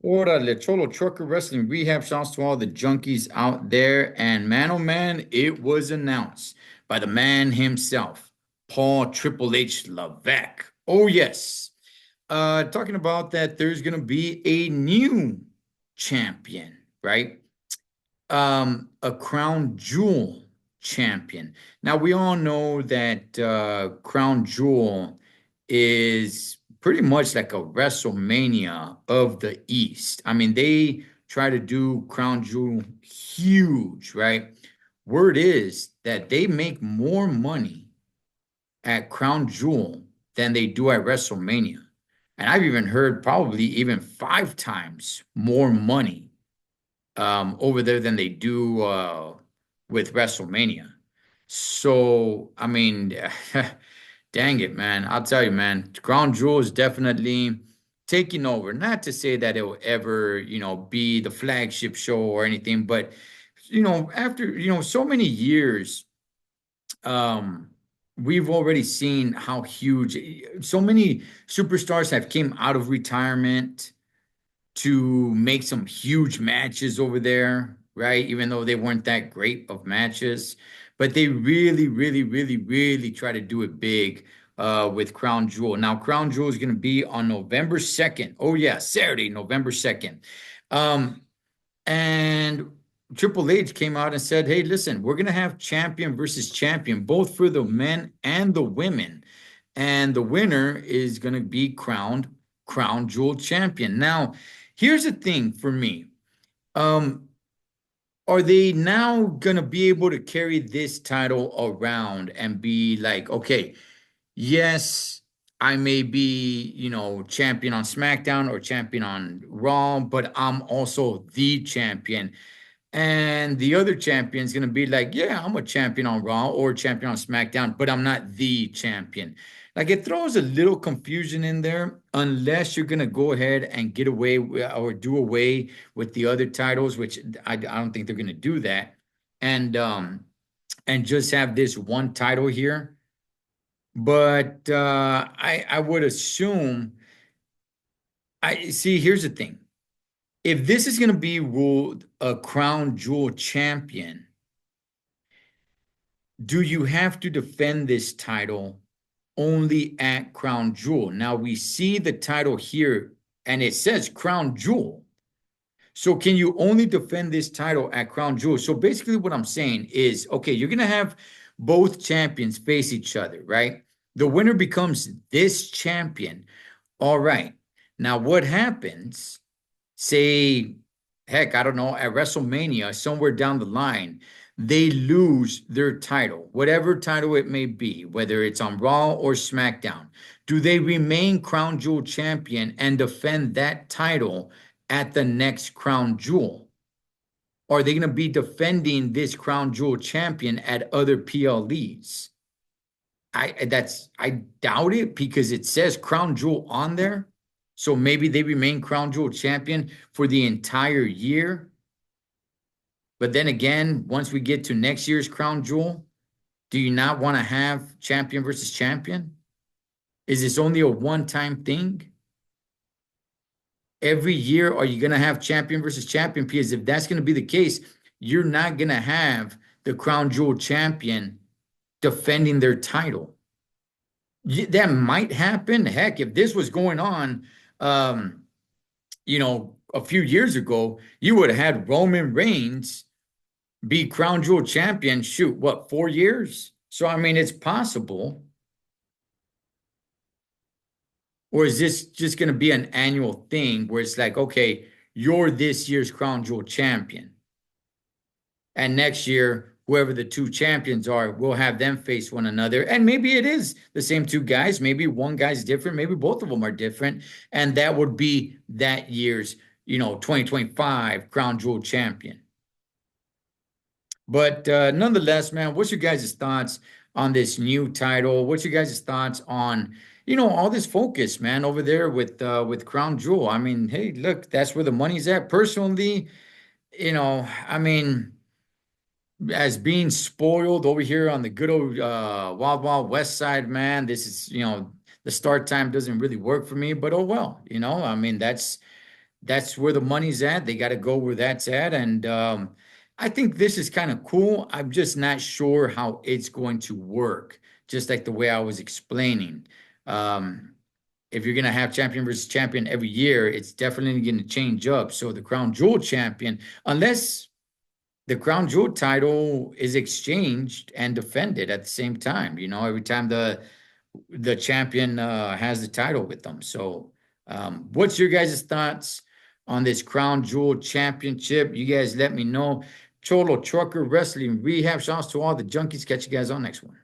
Órale, Cholo Trucker Wrestling Rehab. Shouts to all the junkies out there. And man, oh man, it was announced by the man himself, Paul Triple H Levesque. Oh, yes. Talking about that, there's going to be a new champion, right? A crown jewel champion. Now, we all know that crown jewel is pretty much like a WrestleMania of the East. I mean, they try to do crown jewel huge, right? Word is that they make more money at crown jewel than they do at WrestleMania. And I've even heard probably even five times more money over there than they do with WrestleMania. So, I mean, dang it, man. I'll tell you, man, Crown Jewel is definitely taking over. Not to say that it will ever, be the flagship show or anything, but, after, so many years, um, we've already seen how huge so many superstars have came out of retirement to make some huge matches over there, right? Even though they weren't that great of matches, but they really, really, really, really try to do it big with Crown Jewel. Now, Crown Jewel is going to be on November 2nd. Oh, yeah, Saturday, November 2nd. Um, and Triple H came out and said, hey, listen, we're going to have champion versus champion, both for the men and the women. And the winner is going to be crowned Crown Jewel champion. Now, here's the thing for me. Um, are they now going to be able to carry this title around and be like, okay, yes, I may be, champion on SmackDown or champion on Raw, but I'm also the champion. And the other champion's going to be like, yeah, I'm a champion on Raw or champion on SmackDown, but I'm not the champion. Like it throws a little confusion in there unless you're going to go ahead and get away or do away with the other titles, which I don't think they're going to do that. And and just have this one title here. But I would assume I see here's the thing. If this is going to be ruled a crown jewel champion, do you have to defend this title only at crown jewel? Now we see the title here and it says crown jewel. So can you only defend this title at crown jewel? So basically what I'm saying is, okay, you're going to have both champions face each other, right? The winner becomes this champion. All right. Now what happens? Say, heck, I don't know, at WrestleMania, somewhere down the line, they lose their title, whatever title it may be, whether it's on Raw or SmackDown. Do they remain Crown Jewel champion and defend that title at the next Crown Jewel? Or are they going to be defending this Crown Jewel champion at other PLEs? I doubt it because it says Crown Jewel on there. So maybe they remain Crown Jewel champion for the entire year. But then again, once we get to next year's Crown Jewel, do you not want to have champion versus champion? Is this only a one-time thing? Every year, are you going to have champion versus champion? Because if that's going to be the case, you're not going to have the Crown Jewel champion defending their title. That might happen. Heck, if this was going on, um, a few years ago, you would have had Roman Reigns be crown jewel champion. Shoot, what, 4 years? So, I mean, it's possible. Or is this just going to be an annual thing where it's like, okay, you're this year's crown jewel champion. And next year, whoever the two champions are, we'll have them face one another. And maybe it is the same two guys. Maybe one guy's different. Maybe both of them are different. And that would be that year's, 2025 crown jewel champion. But nonetheless, man, what's your guys' thoughts on this new title? What's your guys' thoughts on, all this focus, man, over there with Crown Jewel? I mean, hey, look, that's where the money's at. Personally, I mean, as being spoiled over here on the good old Wild Wild West side, man, this is, the start time doesn't really work for me, but oh well, I mean, that's where the money's at. They got to go where that's at. And I think this is kind of cool. I'm just not sure how it's going to work, just like the way I was explaining. Um, if you're going to have champion versus champion every year, it's definitely going to change up. So the crown jewel champion, unless the crown jewel title is exchanged and defended at the same time, every time the champion has the title with them. So, what's your guys' thoughts on this Crown Jewel Championship? You guys let me know. Cholo Trucker Wrestling Rehab. Shouts to all the junkies. Catch you guys on next one.